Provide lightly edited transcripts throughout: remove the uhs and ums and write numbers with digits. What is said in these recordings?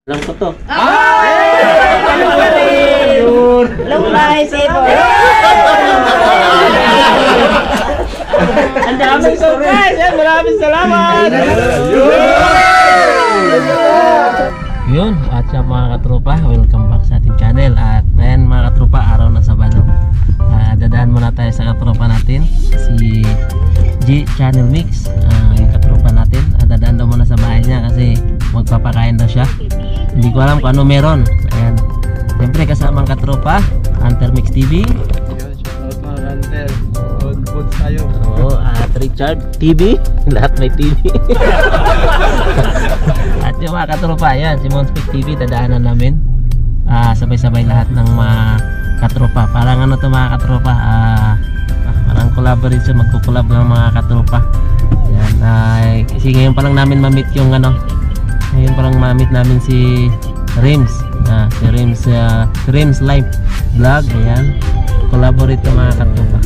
Alam ko to. Long life, Ebo. Ang daming surprise! Maraming salamat! Yun, at siya mga katropa, welcome back sa ating channel. At ngayon mga katropa, araw na Sabado. Dadaan muna tayo sa katropa natin, si G Channel Mix, yung katropa natin. Dadaan daw muna sa bahay niya kasi magpapakain daw siya. Hindi ko alam kung ano meron. Ayan, siyempre kasama ang katropa Hunter Mix TV. Yun, shoutout mga Hunter. Good foods tayo. Oo, at Richard TV. Lahat may TV. At yung mga katropa, yan, si Monspeak TV, dadaanan namin. Sabay-sabay lahat ng mga katropa. Parang ano to mga katropa, parang collaboration, magkukulab ng mga katropa. Yan, kasi ngayon pa lang namin ma-meet yung ano, ngayon pa lang ma-meet namin si Rims. Si Rims Live Vlog. Ayan, collaborate ng mga katropa.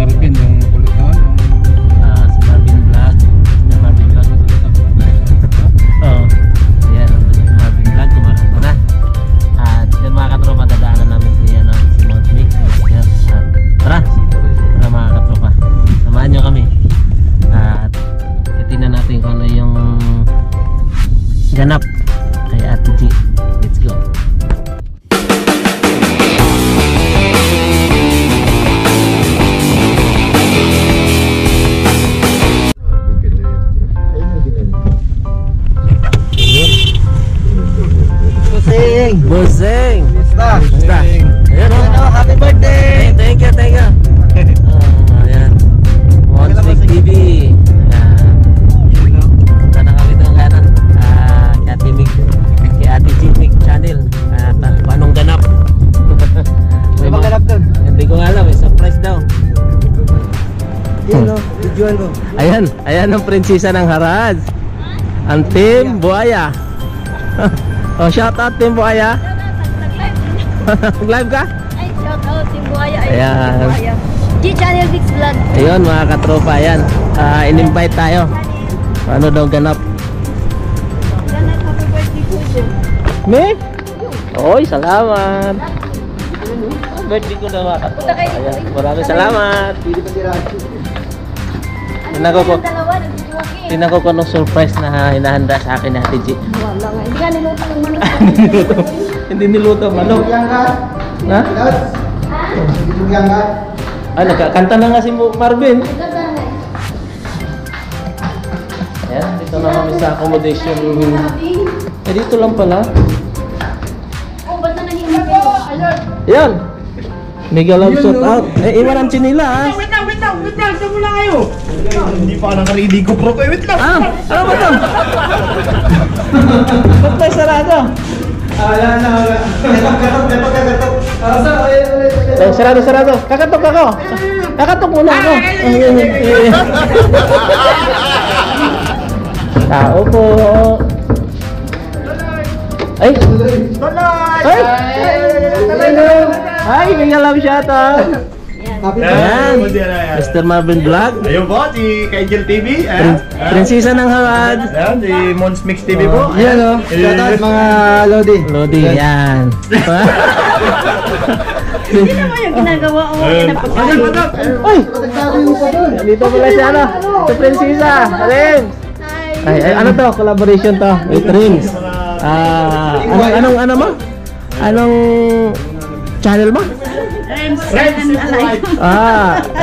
Marvin yung kulit naman. Si Marvin Vlog. Si Marvin Vlog. Oo. Ayan, Marvin Vlog, kumakas ko na. At yung mga katropa, dadaanan namin si Monspeak. Ayan, tara mga katropa, samahan nyo kami. At titignan natin kung ano yung ganap kay Ate G. Let's go. Busing! Basta! Ayan o! Happy birthday! Thank you! Ayan, Monspeak TV. Ayan, punta na kami doon kanan kay Ate Mig, kay Ate G Mig Channel. At anong ganap? May mga ganap doon? Hindi ko alam, may surprise daw. Yun o, videoan ko. Ayan ang prinsesa ng Harad, ang Team Buaya. Shout out Team Buaya. Live ka? Ay, shout out, Team Buaya. Ayan. G Channel Mix Vlog. Ayun mga katropa, ayan. In-invite tayo. Ano daw ganap? Happy birthday po siya. Me? Oy, salamat. Birthday ko na mga katropa. Ayan, maraming salamat. Tinan ko kung anong surprise na hinahanda sa akin ni Ate G. Wala nga. Hindi ka niluto ng manok. Hindi niluto manok. Ha? Nagkakanta na nga si Marvin. Ayan, dito na kami sa accommodation. Dito lang pala. Oh, ba't na nangyayari ko? Alert! Ayan! Mega love shout out. Iwan ang chinila ha. Wait lang. Saan mo lang kayo? Hindi pa naka-ready ko bro. Wait lang. Ano ba ito? Ba't may sarado? Sarado. Kakatok ako. Kakatok muna ako. Tao po. Ay! Ay, mega love shout out. Ayan, Mr. Marvin Vlog. Ayun po, si Kaijel TV. Prinsesa ng Harad. Ayan, si Monspeak TV po. Yan o, shoutout mga Lodi. Yan. Hindi naman yung ginagawa ko. Uy! Dito pala siya si Prinsesa. Rims. Ay, ano to? Collaboration to with Rims. Ano mo? Anong channel mo?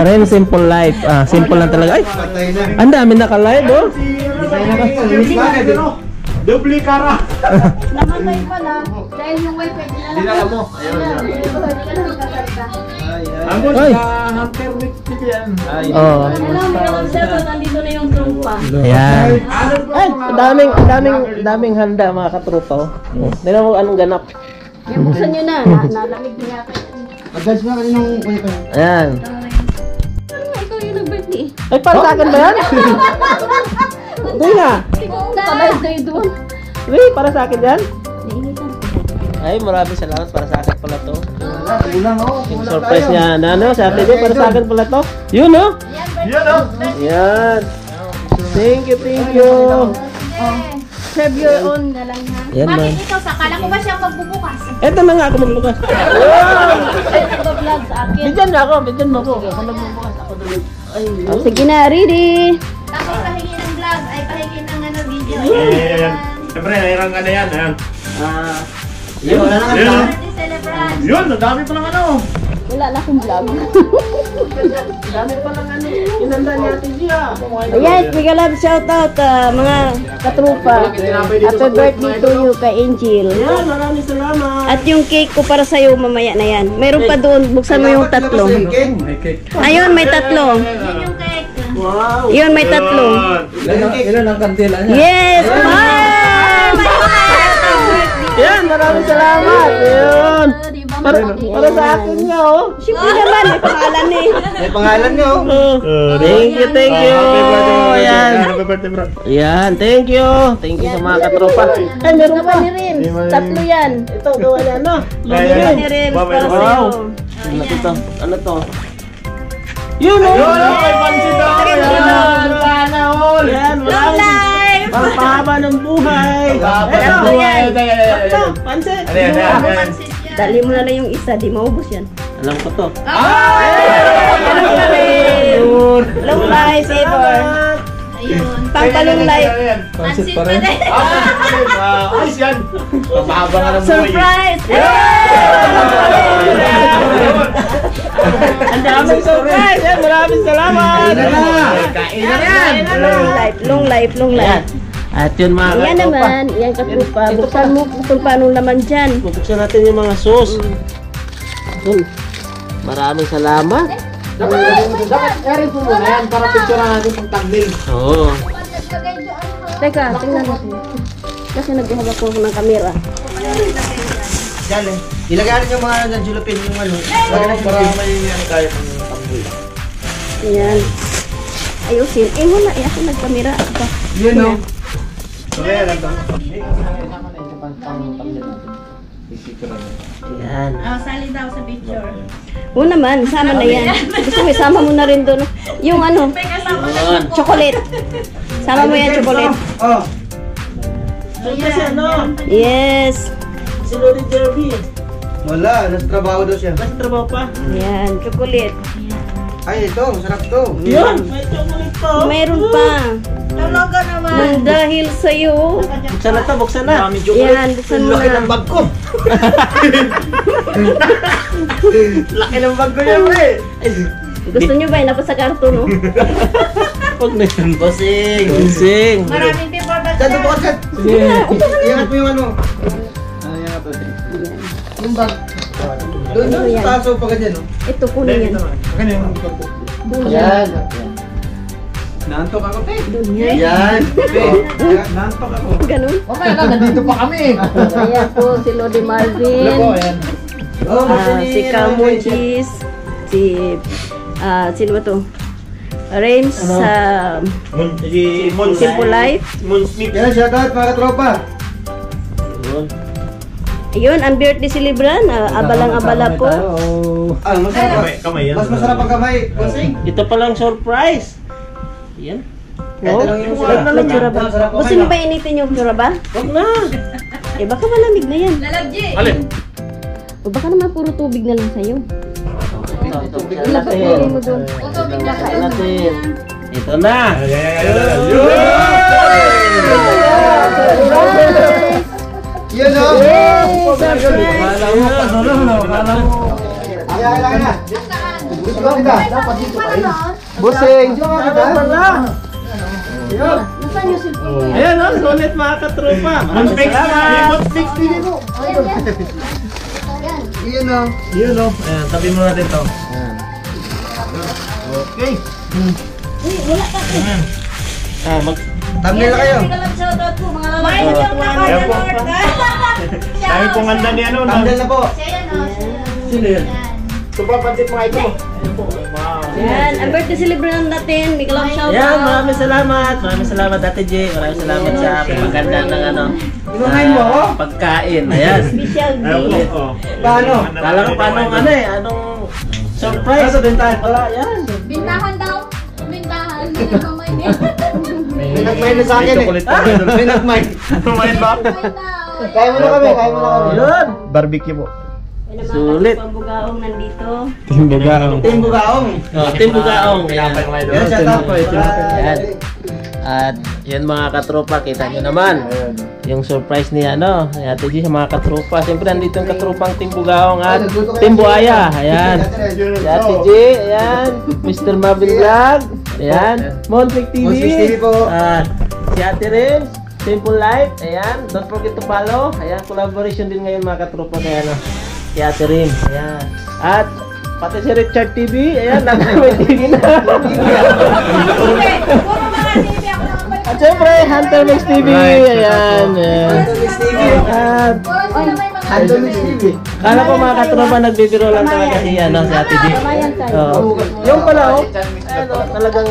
Rims Simple Life. Simple lang talaga. Ay, ang dami naka-live oh. Doble kara. Namatay pala dahil yung wifi Dinala mo. Ayun. Ay. Hunter Mix TV yan. Oh. Alam mo naman sir, nandito na yung trumpa. Ayan. Ay, daming handa mga katropa. Tingnan mo anong ganap. Yung buksan nyo na, nalamig niya. Advance mo kaninong wifi. Ayan. Ikaw yung nag-birthday. Ay, para sa akin ba yan? Hindi nga. Sabay kayo doon. Hindi, para sa akin yan. Nainitan ko. Ay, maraming salamat, para sa akin pala to. Kulang o. Yung surprise niya na ano, sa atin para sa akin pala to. Yun no? Yan o. Yan. Thank you. Serve your own na lang ha. Yan, Bakit ma'am. ikaw? Sakala ko ba siya magbubukas? Eto na nga ako magbukas. Ay, nagbablog sa akin. Bigyan na ako, bigyan mo ako. Ako magbubukas ako doon. Ay, Sige na, ready. Tapos pahingi ng vlog, ay pahingi ng video. Ayan. Siyempre, nahirang ka na yan. Ayan. yun. Wala na nga. Yun. Birthday celebrant. Yun, ang dami pa lang ano. Wala na akong vlog. Dami pa lang ano. Inanda ni Ate Gia. Ayan, mega love shoutout mga katrupa. Happy birthday to you kay Angel. Yan, maraming salamat. At yung cake ko para sa'yo mamaya na yan. Mayroon pa doon, buksan mo yung tatlo. Ayun, may tatlo. Yun yung cake. Wow. Yun, may tatlo. Ilan ang kandila niya? Yes! Ma'am! Yan, maraming salamat. Yun. Di ba? Para sa akin nga, oh. Siyempre naman, may pangalan eh. May pangalan niya oh. Thank you, thank you. Happy birthday, Yan. Happy birthday, bro. Yan, thank you. Thank you sa mga katropa. Ay, meron pa ni Rin. Tatlo yan. Ito, gawa na ano? Ayan. Ni Rin, Wow. para sa'yo. Ano to? Ano to? Yun, oh. Yun, may pansit ako. Yan. Sana all. Yan, Long maraming. life! Pangpahaba ng buhay. Tatlo yan. Ito, pansit. Ano yan, yan, yan. Dali mo na lang yung isa, di maubos yan. Alam ko to. Yun. Long life, Saver. Ayun. Pangpalong life. Pansit pa rin. Ayos yan. Pamahaba nga ng buhay. Surprise! Ang daming surprise. Yan, maraming salamat. Kain na yan. Long life, long life, long Yan. life. At yun mga Yan katropa. naman, yan katrupa. Buksan mo kung paano laman dyan. Bubuksan natin yung mga sauce. Yun. Maraming salamat. Erin po muna yan para picture natin pang thumbnail. Oo. Teka, tingnan natin. Kasi naghahawak ko ng kamera. Yan eh. Ilagay natin yung mga nanjulupin yung ano. Para may yan tayo ng tamboy. Yan. Ayusin. Eh wala, eh ako nagkamera. Aba. Yun oh. Okay, alam ka. Yan. Sali daw sa picture. Oo naman, sama na yan. Gusto mo, sama mo na rin doon. Yung ano, May kasama Yun. chocolate. Sama mo yan, chocolate. Oh. Ay, kasi ano? Yes. Si Lodi Derby. Wala, nasa trabaho daw siya. Mas trabaho pa. Yan, chocolate. Ay, ito, masarap to. Yun. May chocolate to. Mayroon pa. Talaga naman. Dahil sa'yo. Buksan na to, buksan na. Yan, buksan mo Laki ng na. bag ko. Laki ng bag ko yan, pre. Gusto nyo ba? Napasa karton, no? Huwag na yun. Bossing. Bossing. Maraming paper bag Dito bukas ka. Sige. Iangat mo yung ano. Iangat mo. Yung bag. Doon Yan. sa taso pa ganyan no. Ito, kunin yan. Ganyan. Doon yan. Naantok ako, te. Doon yan. Yan. Naantok ako. Ganun. Mamaya na, nandito pa kami. Ayan po, si Lodi Marvin. ayan. Oh, Si Kamunchis. Sino ba to? Rains sa Si Mon Simple Life. Mon Smith. Yan, shoutout mga katropa. Ayun, ang birthday celebrant. Abalang-abala po. Ah, masarap. Kamay yan. Mas masarap ang kamay. Bossing. Ito palang surprise. Yan. Ito lang yung Wag na lang May tsura ba? Masarap Gusto niyo ba initin yung tsura ba? Wag na. Eh, baka malamig na yan. Lalabji. Alin? O baka naman puro tubig na lang sa'yo. Buksan Ilapit natin. mo doon. Utubig na Buksan natin. Ito na. Yan o. Kala mo. Kaya na. Gusto ko kita. Dapat dito kayo. Busing. Gusto ko kita. Nasaan yung cellphone? Ayan o, sulit mga katropa. Mon Maraming Fix. salamat. Mon Fix TV mo. Yan o. Yun o. Ayan, tabi mo natin to. Okay. Thumbnail na kayo. May nagawang Ayan po. Lord. Dami pong handa ni ano. Thumbnail na po. Siya yan o. Sino yan? Ito pa, pansit mga ito. Wow. Yan, ang birthday celebrant natin. May kalang shout Yan, maraming salamat. Maraming salamat Ate J. Maraming salamat sa pagkanda ng ano. Inunahin mo ako? Pagkain. Ayan. Special Ayan po. day. Oh. Paano? Kala ko paano ano eh, anong surprise. Nasa bentahan. Wala, yan. Bintahan daw. Bintahan. Hindi kamay niya. May May nagmay na sa akin eh. May nagmay. Kumain ba? Kaya mo na kami, kaya mo na kami. Yun. Barbecue po. Sulit. Pambugaong nandito. Timbugaong. Team Bugaong. Oh, Team Bugaong. Yan. Yan, shout out po. Yan. At yan mga katropa, kita nyo naman. Yung surprise ni ano, ni Ate G sa mga katropa. Siyempre nandito yung katropang Team Bugaong at Team Buaya. Ayan. Si Ate G, ayan. Mr. Marvin Vlog. Ayan. Monflick TV. Monflick TV po. Si Ate Rims. Simple Life. Ayan. Don't forget to follow. Ayan. Collaboration din ngayon mga katropa. Kaya ano. Si Ate Rims. Ayan. At pati si Richard TV. Ayan. May TV na. At syempre, Hunter Mix TV. Ayan. At Hunter Mix TV. kala ko mga katropa nagbibiro lang talaga si ano, si Ate G. Oo. Yung pala oh. Ano, talagang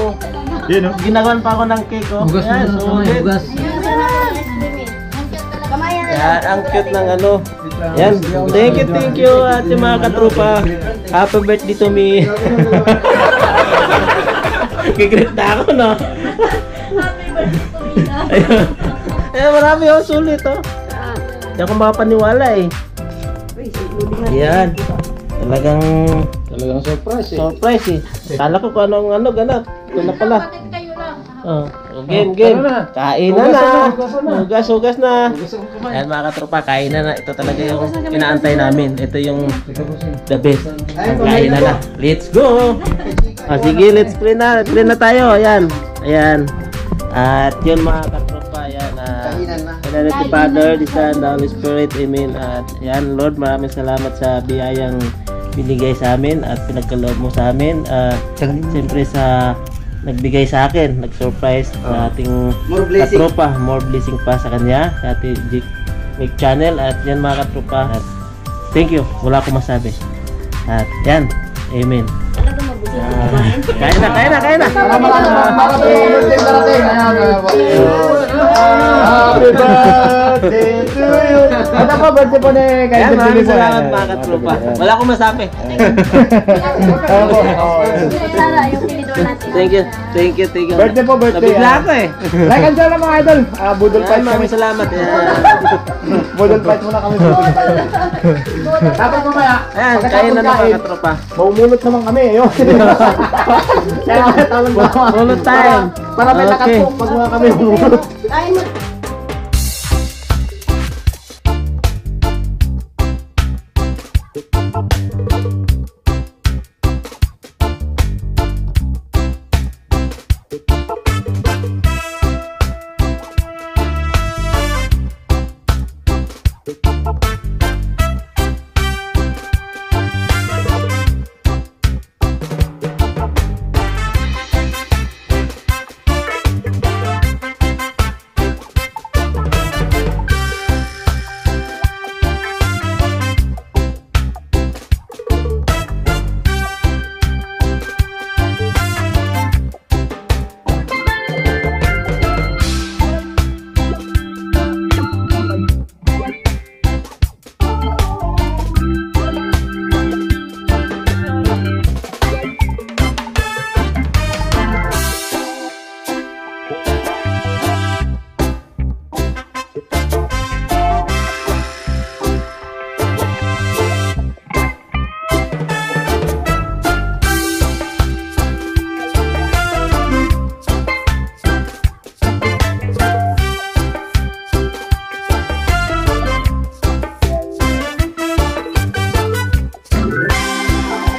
Yun o. ginagawan pa ako ng cake oh. Ayan, sulit. Yan, ang cute ng ano. Yan, thank you at yung mga katropa. Happy birthday to me. Kikrit na ako no. Ayun. Ayun, marami oh, sulit oh. Hindi ako makapaniwala eh. Yan. Talagang surprise surprise eh. Kala ko kung anong ano, ganap. Ito na pala. Kapatid kayo lang. Oh, game. Kain na. Hugas na. Ayan mga katropa, kain na. Ito talaga yung inaantay namin. Ito yung the best. Kain na. Let's go. Sige, let's play na. Play na tayo. Ayan. At yun mga katropa. Ayan. Kailangan ni Father, the Son, the Holy Spirit. Amen. At yan, Lord, maraming salamat sa biyayang binigay sa amin at pinagkaloob mo sa amin. Siyempre sa nagbigay sa akin, nag-surprise sa ating katropa, more blessing pa sa kanya, sa ating Jig channel. At yan mga katropa, at thank you, wala akong masabi. At yan, amen. Kain na. Happy birthday to you. Ano po, birthday po ni Yan, maraming salamat mga katropa. Wala akong masabi. Sara, yung pinidor natin. Thank you. Birthday po, birthday. Nabigla ako eh. Like and share lang mga idol. Budol Yan, fight kami. maraming salamat. Budol fight muna kami. Tapos mamaya. Ayan, kain na mga katropa. Maumulot naman kami. Yun. Mulot time. Para may lakas Okay. po pag mga kami umulot.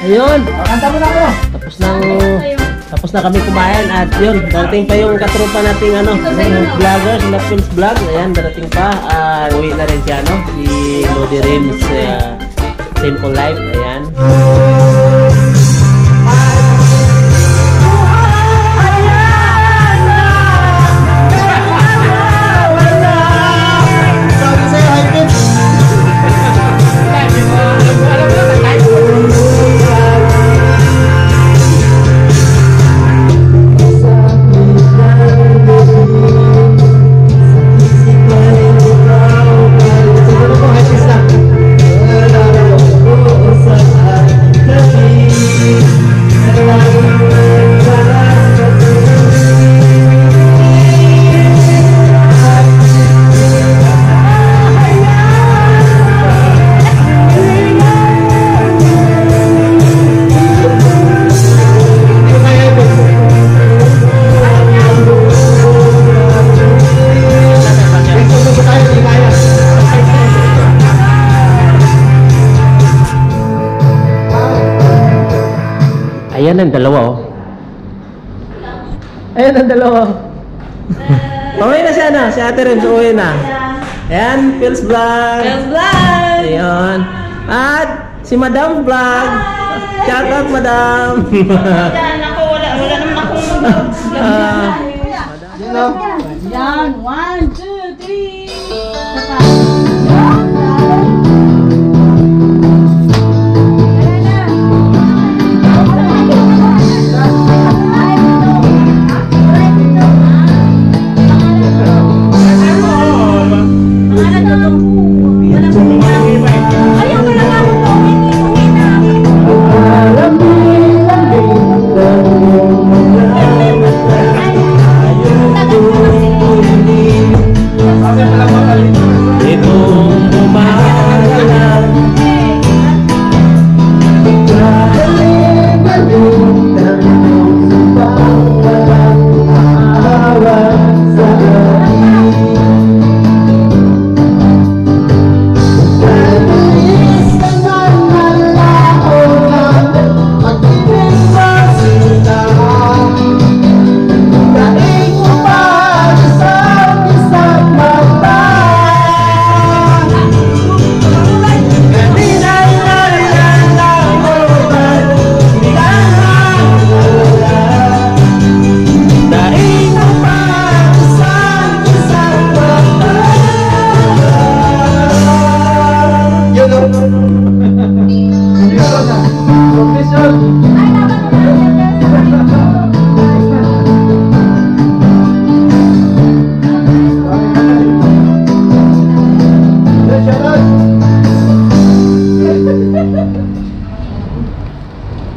Ayun, Kanta mo na kayo. tapos na kami kumain at yun, darating pa yung katropa nating ano, yung vloggers, Lapins Vlog. Ayan, darating pa. Uwi na rin siya, no? Si Lodi Rims, Simple Life. Ayan. Ayan ang dalawa oh. Ayan ang dalawa. Pauwi na siya na, si Ate Ren, uuwi na. Ayan, Phil's Vlog. Ayan. At si Madam Vlog. Shout out, Madam. Yan, 1, 2, 3.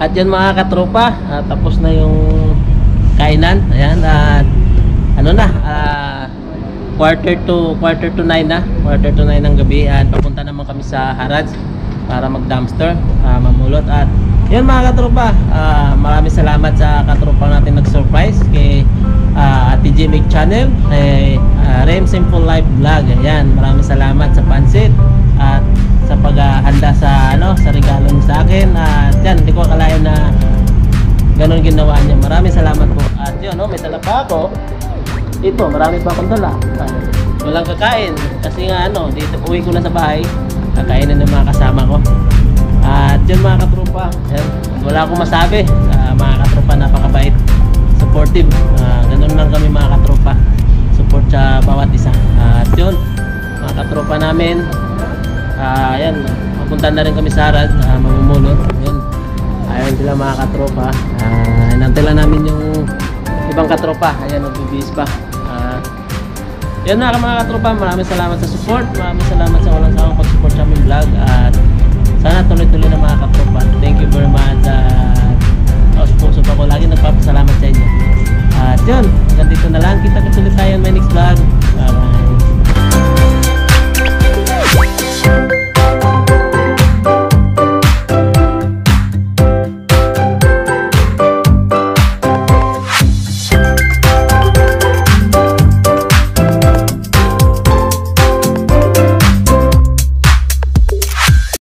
At yan mga katropa, tapos na yung kainan. Ayan, at ano na, quarter to 9 na. Quarter to 9 ng gabi. At papunta naman kami sa Harads para mag-dumpster, mamulot. At yan mga katropa, maraming salamat sa katropa natin nag-surprise kay Ate Jimmy Channel, kay Rem Simple Life Vlog. Ayan, maraming salamat sa pansit at sa paghahanda sa sa regalo niya sa akin. At yan, hindi ko akalain na ganun ginawa niya. Maraming salamat po. At yun, may dala pa ako. Ito, marami pa akong dala. Walang kakain kasi nga dito uwi ko na sa bahay, kakainin ng mga kasama ko. At yun mga katropa, wala akong masabi. Mga katropa, napakabait, supportive. Ganun lang kami mga katropa, support sa bawat isa. At yun mga katropa namin, ayan, papunta na rin kami sa Harad, mamumulot. Yun, ayun sila mga katropa. Inantay lang namin yung ibang katropa. Ayan, nagbibihis pa. Yan mga katropa, maraming salamat sa support. Maraming salamat sa walang sawang pag-support sa aming vlog. At sana tuloy-tuloy na mga katropa. Thank you very much. At puso pa ko lagi nagpapasalamat sa inyo. At yun, hanggang dito na lang. Kita-kita ulit tayo in my next vlog.